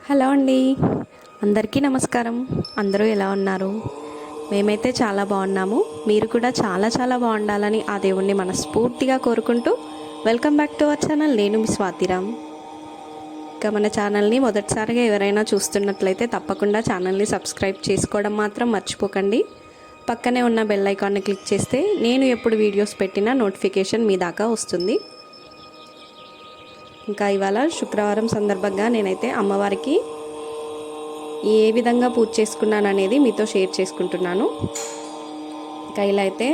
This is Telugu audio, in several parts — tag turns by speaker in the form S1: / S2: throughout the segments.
S1: హలో అండి, అందరికీ నమస్కారం. అందరూ ఎలా ఉన్నారు? మేమైతే చాలా బాగున్నాము. మీరు కూడా చాలా చాలా బాగుండాలని ఆ దేవుణ్ణి మనస్ఫూర్తిగా కోరుకుంటూ welcome back to our channel. నేను మీ స్వాతిరామ్. ఇంకా మన ఛానల్ని మొదటిసారిగా ఎవరైనా చూస్తున్నట్లయితే తప్పకుండా ఛానల్ని సబ్స్క్రైబ్ చేసుకోవడం మాత్రం మర్చిపోకండి. పక్కనే ఉన్న బెల్ ఐకాన్ని క్లిక్ చేస్తే నేను ఎప్పుడు వీడియోస్ పెట్టినా నోటిఫికేషన్ మీ దాకా వస్తుంది. ఇంకా ఇవాళ శుక్రవారం సందర్భంగా నేనైతే అమ్మవారికి ఏ విధంగా పూజ చేసుకున్నాను అనేది మీతో షేర్ చేసుకుంటున్నాను. ఇంకా ఇలా అయితే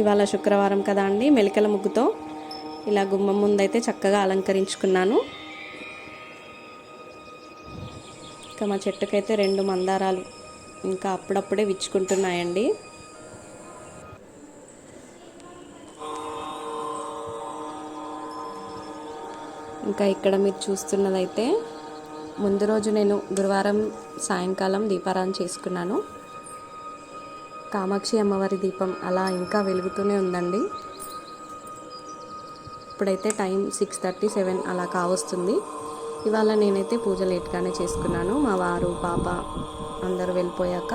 S1: ఇవాళ శుక్రవారం కదా అండి, మెలికల ముగ్గుతో ఇలా గుమ్మం ముందైతే చక్కగా అలంకరించుకున్నాను. ఇంకా మా చెట్టుకైతే 2 మందారాలు ఇంకా అప్పుడప్పుడే విచ్చుకుంటున్నాయండి. ఇంకా ఇక్కడ మీరు చూస్తున్నదైతే ముందు రోజు నేను గురువారం సాయంకాలం దీపారాధన చేసుకున్నాను. కామాక్షి అమ్మవారి దీపం అలా ఇంకా వెలుగుతూనే ఉందండి. ఇప్పుడైతే టైం 6:37 అలా కావస్తుంది. ఇవాళ నేనైతే పూజ లేట్గానే చేసుకున్నాను. మా వారు పాప అందరూ వెళ్ళిపోయాక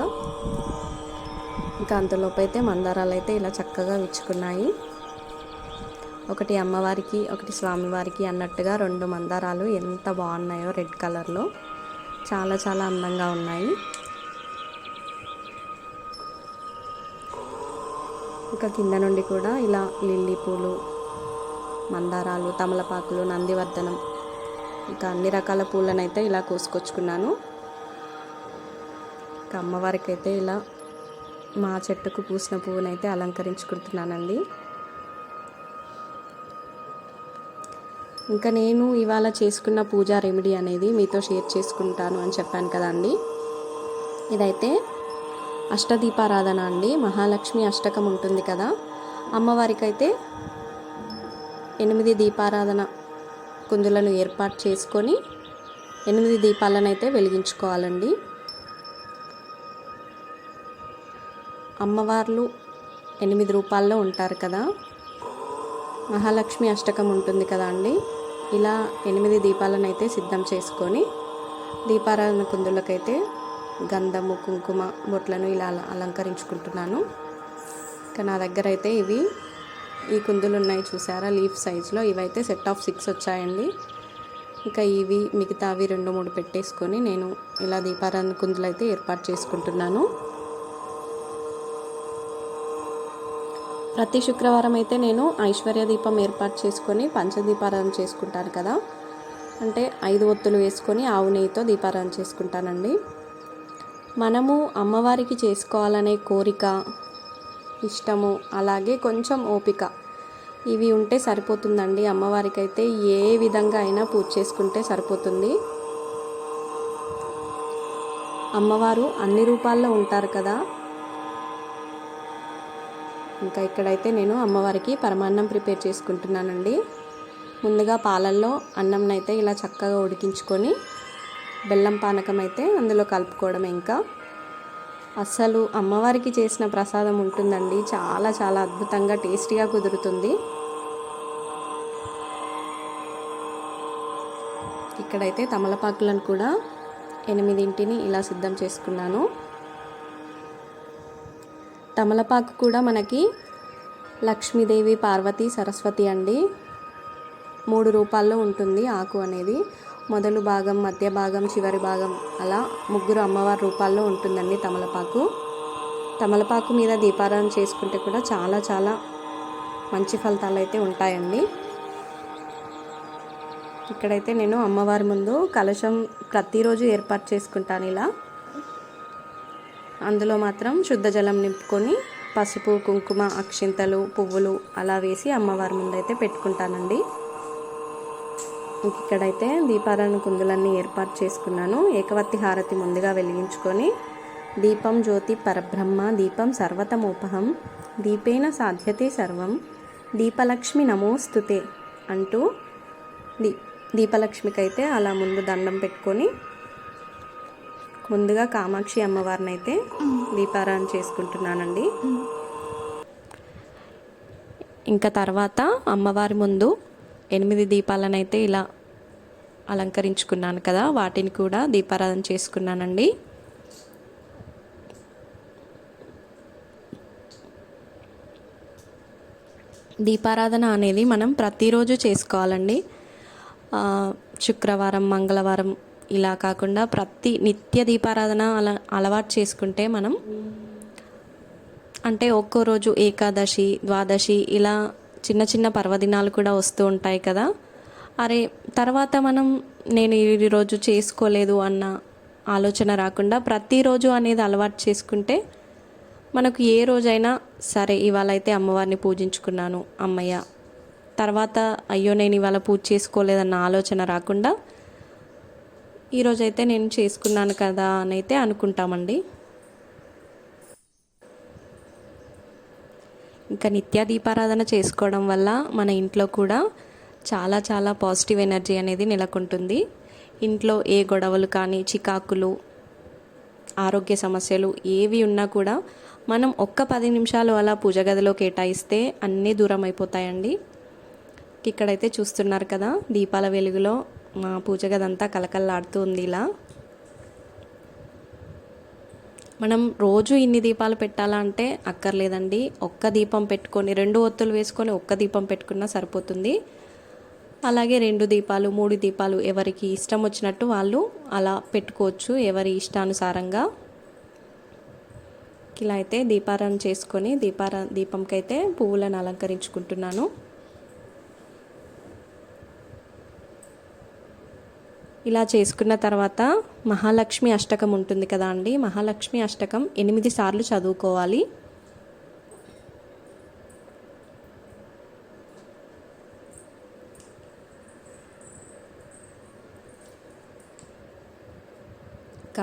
S1: ఇంకా అంతలోపు అయితే మందారాలు అయితే ఇలా చక్కగా విచ్చుకున్నాయి. ఒకటి అమ్మవారికి ఒకటి స్వామివారికి అన్నట్టుగా 2 మందారాలు ఎంత బాగున్నాయో రెడ్ కలర్లో చాలా చాలా అందంగా ఉన్నాయి. ఇంకా కింద నుండి కూడా ఇలా లిల్లీ పూలు, మందారాలు, తమలపాకులు, నందివర్ధనం ఇంకా అన్ని రకాల పూలను అయితే ఇలా కోసుకొచ్చుకున్నాను. ఇంకా అమ్మవారికి అయితే ఇలా మా చెట్టుకు పూసిన పువ్వునైతే అలంకరించుకుంటున్నానండి. ఇంకా నేను ఇవాళ చేసుకున్న పూజా రెమెడీ అనేది మీతో షేర్ చేసుకుంటాను అని చెప్పాను కదండి. ఇదైతే అష్టదీపారాధన అండి. మహాలక్ష్మి అష్టకం ఉంటుంది కదా, అమ్మవారికి అయితే 8 దీపారాధన కుందులను ఏర్పాటు చేసుకొని 8 దీపాలను అయితే వెలిగించుకోవాలండి. అమ్మవార్లు 8 రూపాల్లో ఉంటారు కదా, మహాలక్ష్మి అష్టకం ఉంటుంది కదా అండి. ఇలా 8 దీపాలను అయితే సిద్ధం చేసుకొని దీపారాధన కుందులకైతే గంధము, కుంకుమ బొట్లను ఇలా అలంకరించుకుంటున్నాను. ఇంకా నా దగ్గర అయితే ఈ కుందులు ఉన్నాయి చూసారా, లీఫ్ సైజులో. ఇవైతే సెట్ ఆఫ్ 6 వచ్చాయండి. ఇంకా మిగతావి 2-3 పెట్టేసుకొని నేను ఇలా దీపారాధన కుందులు అయితే ఏర్పాటు చేసుకుంటున్నాను. ప్రతి శుక్రవారం అయితే నేను ఐశ్వర్య దీపం ఏర్పాటు చేసుకొని పంచదీపారాధన చేసుకుంటాను కదా, అంటే 5 ఒత్తులు వేసుకొని ఆవు నెయ్యితో దీపారాధన చేసుకుంటానండి. మనము అమ్మవారికి చేసుకోవాలనే కోరిక, ఇష్టము, అలాగే కొంచెం ఓపిక ఇవి ఉంటే సరిపోతుందండి. అమ్మవారికి అయితే ఏ విధంగా అయినా పూజ చేసుకుంటే సరిపోతుంది. అమ్మవారు అన్ని రూపాల్లో ఉంటారు కదా. ఇంకా ఇక్కడైతే నేను అమ్మవారికి పరమాన్నం ప్రిపేర్ చేసుకుంటున్నానండి. ముందుగా పాలల్లో అన్నంనైతే ఇలా చక్కగా ఉడికించుకొని బెల్లం పానకం అయితే అందులో కలుపుకోవడం. ఇంకా అస్సలు అమ్మవారికి చేసిన ప్రసాదం ఉంటుందండి, చాలా చాలా అద్భుతంగా టేస్టీగా కుదురుతుంది. ఇక్కడైతే తమలపాకులను కూడా 8 ఇలా సిద్ధం చేసుకున్నాను. తమలపాకు కూడా మనకి లక్ష్మీదేవి, పార్వతి, సరస్వతి అండి 3 రూపాల్లో ఉంటుంది ఆకు అనేది. మొదలు భాగం, మధ్య భాగం, చివరి భాగం అలా 3 అమ్మవారి రూపాల్లో ఉంటుందండి తమలపాకు. తమలపాకు మీద దీపారాధన చేసుకుంటే కూడా చాలా చాలా మంచి ఫలితాలు అయితే ఉంటాయండి. ఇక్కడైతే నేను అమ్మవారి ముందు కలశం ప్రతిరోజు ఏర్పాటు చేసుకుంటాను. ఇలా అందులో మాత్రం శుద్ధ జలం నింపుకొని పసుపు, కుంకుమ, అక్షింతలు, పువ్వులు అలా వేసి అమ్మవారి ముందైతే పెట్టుకుంటానండి. ఇక్కడైతే దీపారాధన కుందులన్నీ ఏర్పాటు చేసుకున్నాను. ఏకవత్తి హారతి ముందుగా వెలిగించుకొని దీపం జ్యోతి పరబ్రహ్మ దీపం సర్వతమోపహం దీపేన సాధ్యతే సర్వం దీపలక్ష్మి నమోస్తుతే అంటూ దీపలక్ష్మికి అయితే అలా ముందు దండం పెట్టుకొని ముందుగా కామాక్షి అమ్మవారిని అయితే దీపారాధన చేసుకుంటున్నానండి. ఇంకా తర్వాత అమ్మవారి ముందు 8 దీపాలను అయితే ఇలా అలంకరించుకున్నాను కదా, వాటిని కూడా దీపారాధన చేసుకున్నానండి. దీపారాధన అనేది మనం ప్రతిరోజు చేసుకోవాలండి. శుక్రవారం, మంగళవారం ఇలా కాకుండా ప్రతి నిత్య దీపారాధన అలవాటు చేసుకుంటే మనం, అంటే ఒక్కో రోజు ఏకాదశి, ద్వాదశి ఇలా చిన్న చిన్న పర్వదినాలు కూడా వస్తూ ఉంటాయి కదా, అరే తర్వాత నేను ఈరోజు చేసుకోలేదు అన్న ఆలోచన రాకుండా ప్రతిరోజు అనేది అలవాటు చేసుకుంటే మనకు ఏ రోజైనా సరే, ఇవాళ అయితే అమ్మవారిని పూజించుకున్నాను అమ్మయ్య, తర్వాత అయ్యో నేను ఇవాళ పూజ చేసుకోలేదన్న ఆలోచన రాకుండా ఈరోజైతే నేను చేసుకున్నాను కదా అని అయితే అనుకుంటామండి. ఇంకా నిత్య దీపారాధన చేసుకోవడం వల్ల మన ఇంట్లో కూడా చాలా చాలా పాజిటివ్ ఎనర్జీ అనేది నెలకొంటుంది. ఇంట్లో ఏ గొడవలు కానీ, చికాకులు, ఆరోగ్య సమస్యలు ఏవి ఉన్నా కూడా మనం ఒక్క 10 నిమిషాలు అలా పూజ గదిలో కేటాయిస్తే అన్నీ దూరం అయిపోతాయండి. ఇక్కడైతే చూస్తున్నారు కదా, దీపాల వెలుగులో మా పూజ గది అంతా కలకల్లాడుతూ ఉంది. ఇలా మనం రోజు ఇన్ని దీపాలు పెట్టాలా అంటే అక్కర్లేదండి. ఒక్క దీపం పెట్టుకొని 2 ఒత్తులు వేసుకొని ఒక్క దీపం పెట్టుకున్నా సరిపోతుంది. అలాగే 2 దీపాలు, 3 దీపాలు ఎవరికి ఇష్టం వచ్చినట్టు వాళ్ళు అలా పెట్టుకోవచ్చు, ఎవరి ఇష్టానుసారంగా. ఇలా అయితే దీపారాధన చేసుకొని దీపంకైతే పువ్వులను అలంకరించుకుంటున్నాను. ఇలా చేసుకున్న తర్వాత మహాలక్ష్మి అష్టకం ఉంటుంది కదా అండి, మహాలక్ష్మి అష్టకం 8 సార్లు చదువుకోవాలి.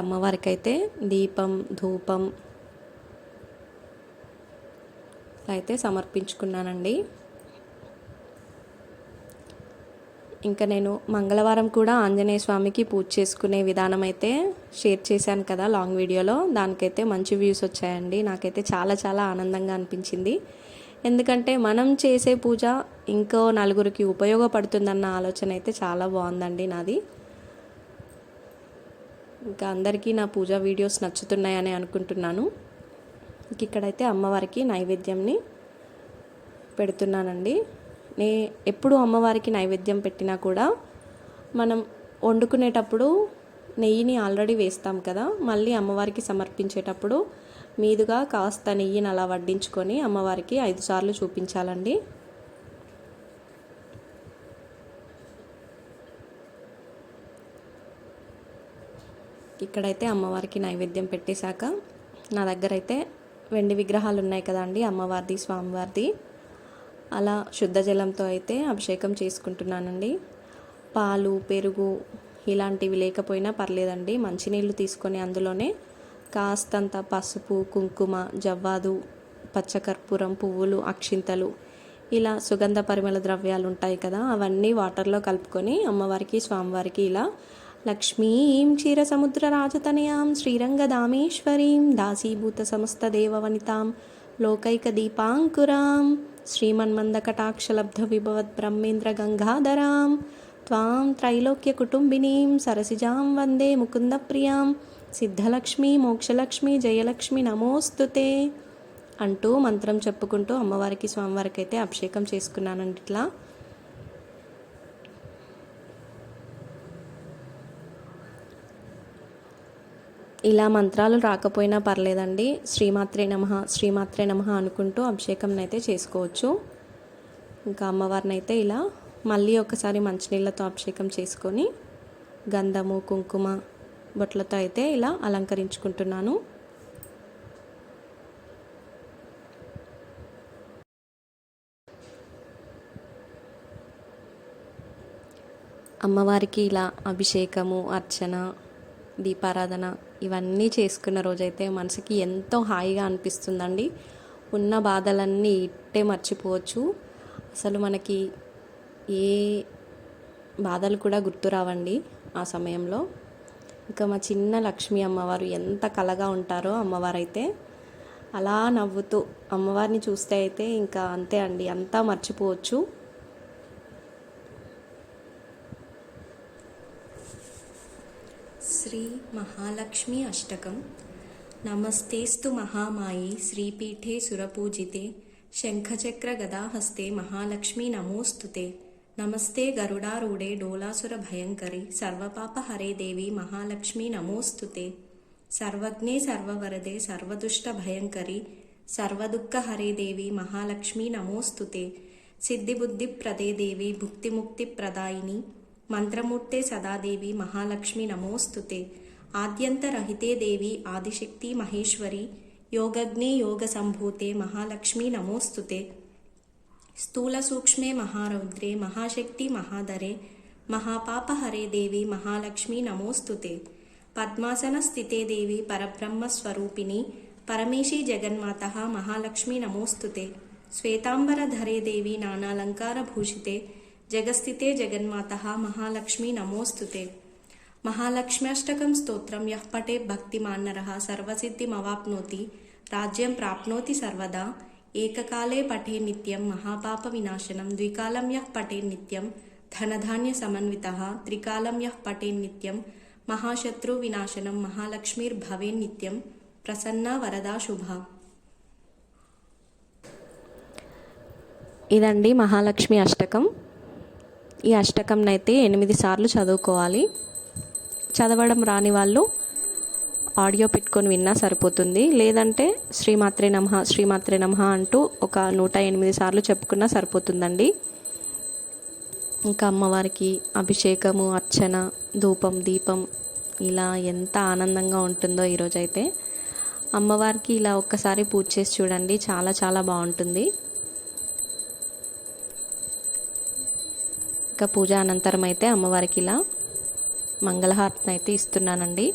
S1: అమ్మవారికి అయితే దీపం, ధూపం అయితే సమర్పించుకున్నానండి. ఇంకా నేను మంగళవారం కూడా ఆంజనేయ స్వామికి పూజ చేసుకునే విధానం అయితే షేర్ చేశాను కదా లాంగ్ వీడియోలో, దానికైతే మంచి వ్యూస్ వచ్చాయండి. నాకైతే చాలా చాలా ఆనందంగా అనిపించింది. ఎందుకంటే మనం చేసే పూజ ఇంకో నలుగురికి ఉపయోగపడుతుందన్న ఆలోచన అయితే చాలా బాగుందండి నాది. ఇంకా అందరికీ నా పూజా వీడియోస్ నచ్చుతున్నాయని అనుకుంటున్నాను. ఇక్కడైతే అమ్మవారికి నైవేద్యంని పెడుతున్నానండి. ఎప్పుడు అమ్మవారికి నైవేద్యం పెట్టినా కూడా మనం వండుకునేటప్పుడు నెయ్యిని ఆల్రెడీ వేస్తాం కదా, మళ్ళీ అమ్మవారికి సమర్పించేటప్పుడు మీదుగా కాస్త నెయ్యిని అలా వడ్డించుకొని అమ్మవారికి 5 సార్లు చూపించాలండి. ఇక్కడైతే అమ్మవారికి నైవేద్యం పెట్టేశాక నా దగ్గర అయితే వెండి విగ్రహాలు ఉన్నాయి కదా అండి, అమ్మవారిది, స్వామివారిది. అలా శుద్ధ జలంతో అయితే అభిషేకం చేసుకుంటున్నానండి. పాలు, పెరుగు ఇలాంటివి లేకపోయినా పర్లేదండి, మంచినీళ్ళు తీసుకొని అందులోనే కాస్తంత పసుపు, కుంకుమ, జవ్వాదు, పచ్చకర్పూరం, పువ్వులు, అక్షింతలు ఇలా సుగంధ పరిమళ ద్రవ్యాలు ఉంటాయి కదా, అవన్నీ వాటర్లో కలుపుకొని అమ్మవారికి, స్వామివారికి ఇలా లక్ష్మీం క్షీరసముద్ర రాజతనయాం శ్రీరంగదామేశ్వరీం దాసీభూత సమస్త దేవవనితాం లోకైక దీపాంకురాం శ్రీమన్మందకటాక్షలబ్ధ విభవత్ బ్రహ్మేంద్ర గంగాధరాం త్వాం త్రైలోక్య కుటుంబినీం సరసిజాం వందే ముకుంద ప్రియాం సిద్ధలక్ష్మి, మోక్షలక్ష్మి, జయలక్ష్మి నమోస్తుతే అంటూ మంత్రం చెప్పుకుంటూ అమ్మవారికి, స్వామివారికి అయితే అభిషేకం చేసుకున్నానండి. ఇలా మంత్రాలు రాకపోయినా పర్లేదండి, శ్రీమాత్రే నమః, శ్రీమాత్రే నమః అనుకుంటూ అభిషేకం అయితే చేసుకోవచ్చు. ఇంకా అమ్మవారిని అయితే ఇలా మళ్ళీ ఒకసారి మంచినీళ్ళతో అభిషేకం చేసుకొని గంధము, కుంకుమ బొట్లతో అయితే ఇలా అలంకరించుకుంటున్నాను. అమ్మవారికి ఇలా అభిషేకము, అర్చన, దీపారాధన ఇవన్నీ చేసుకున్న రోజైతే మనసుకి ఎంతో హాయిగా అనిపిస్తుందండి. ఉన్న బాధలన్నీ ఇట్టే మర్చిపోవచ్చు. అసలు మనకి ఏ బాధలు కూడా గుర్తురావండి ఆ సమయంలో. ఇంకా మా చిన్న లక్ష్మీ అమ్మవారు ఎంత కలగా ఉంటారో అమ్మవారైతే, అలా నవ్వుతూ అమ్మవారిని చూస్తే అయితే ఇంకా అంతే అండి, అంతా మర్చిపోవచ్చు. శ్రీ మహాలక్ష్మి అష్టకం. నమస్తేస్తు మహామాయి శ్రీపీఠే సురపూజితే శంఖచక్ర గదాహస్తే మహాలక్ష్మి నమోస్తుతే. నమస్తే గరుడారూఢే డోలాసుర భయంకరి సర్వపాపహరే దేవి మహాలక్ష్మి నమోస్తుతే. సర్వజ్ఞే సర్వవరదే సర్వదుష్ట భయంకరి సర్వదుఃఖహరే దేవి మహాలక్ష్మి నమోస్తుతే. సిద్ధిబుద్ధిప్రదే దేవి భుక్తిముక్తిప్రదాయిని మంత్రమూర్తే సదాదేవి మహాలక్ష్మి నమోస్తుతే. ఆద్యంతరహితే దేవి ఆదిశక్తి మహేశ్వరి యోగజ్ఞే యోగ సంభూతే మహాలక్ష్మి నమోస్తుతే. స్థూల సూక్ష్మే మహారౌద్రే మహాశక్తి మహాధరే మహాపాపహరే దేవి మహాలక్ష్మి నమోస్తుతే. పద్మాసన స్థితే దేవి పరబ్రహ్మస్వరూపిణి పరమేశీ జగన్మాత మహాలక్ష్మి నమోస్తుతే. శ్వేతాంబరధరే దేవి నానాలంకారభూషితే జగస్థితే జగన్మాత మహాలక్ష్మి నమోస్తుతే. మహాలక్ష్మ్యాష్టకం స్తోత్రం యః పఠే భక్తిమాన్నరః సర్వసిద్ధిమవాప్నోతి రాజ్యం ప్రాప్నోతి సర్వదా. ఏకకాలే పఠే నిత్యం మహాపాప వినాశనం ద్వికాలం యః పఠే నిత్యం ధనధాన్య సమన్వితః త్రికాలం యః పఠే నిత్యం మహాశత్రు వినాశనం మహాలక్ష్మీర్భవే నిత్యం ప్రసన్నా వరదా శుభ. ఇదండి మహాలక్ష్మి అష్టకం. ఈ అష్టకంనైతే 8 సార్లు చదువుకోవాలి. చదవడం రాని వాళ్ళు ఆడియో పెట్టుకొని విన్నా సరిపోతుంది, లేదంటే శ్రీమాత్రే నమః శ్రీమాత్రే నమః అంటూ ఒక 108 సార్లు చెప్పుకున్నా సరిపోతుందండి. ఇంకా అమ్మవారికి అభిషేకము అర్చన ధూపం దీపం ఇలా ఎంత ఆనందంగా ఉంటుందో ఈరోజైతే. అమ్మవారికి ఇలా ఒక్కసారి పూజ చేసి చూడండి, చాలా చాలా బాగుంటుంది. ఇంకా పూజ అనంతరం అయితే అమ్మవారికి ఇలా మంగళహారతిని అయితే ఇస్తున్నానండి.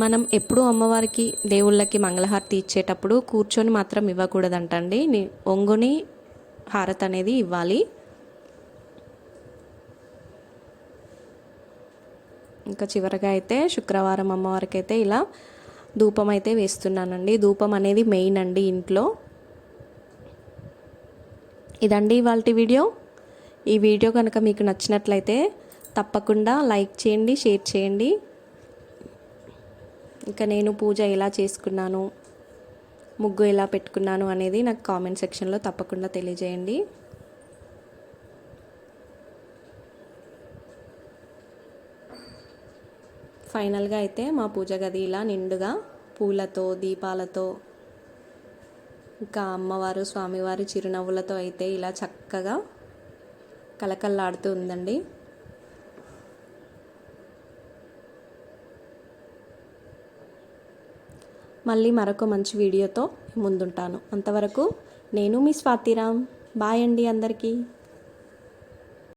S1: మనం ఎప్పుడూ అమ్మవారికి దేవుళ్ళకి మంగళహారతి ఇచ్చేటప్పుడు కూర్చొని మాత్రం ఇవ్వకూడదంటండి, ఒంగుని హారతి అనేది ఇవ్వాలి. ఇంకా చివరగా అయితే శుక్రవారం అమ్మవారికి అయితే ఇలా ధూపం అయితే వేస్తున్నానండి. ధూపం అనేది మెయిన్ అండి ఇంట్లో. ఇదండి ఇవాల్టి వీడియో. ఈ వీడియో కనుక మీకు నచ్చినట్లయితే తప్పకుండా లైక్ చేయండి, షేర్ చేయండి. ఇంకా నేను పూజ ఎలా చేసుకున్నాను, ముగ్గు ఎలా పెట్టుకున్నాను అనేది నాకు కామెంట్ సెక్షన్లో తప్పకుండా తెలియజేయండి. ఫైనల్గా అయితే మా పూజ గది ఇలా నిండుగా పూలతో దీపాలతో ఇంకా అమ్మవారు స్వామివారి చిరునవ్వులతో అయితే ఇలా చక్కగా కలకల్లాడుతూ ఉందండి. మళ్ళీ మరొక మంచి వీడియోతో ముందుంటాను. అంతవరకు నేను మీ స్వాతిరామ్. బాయ్ అండి అందరికీ.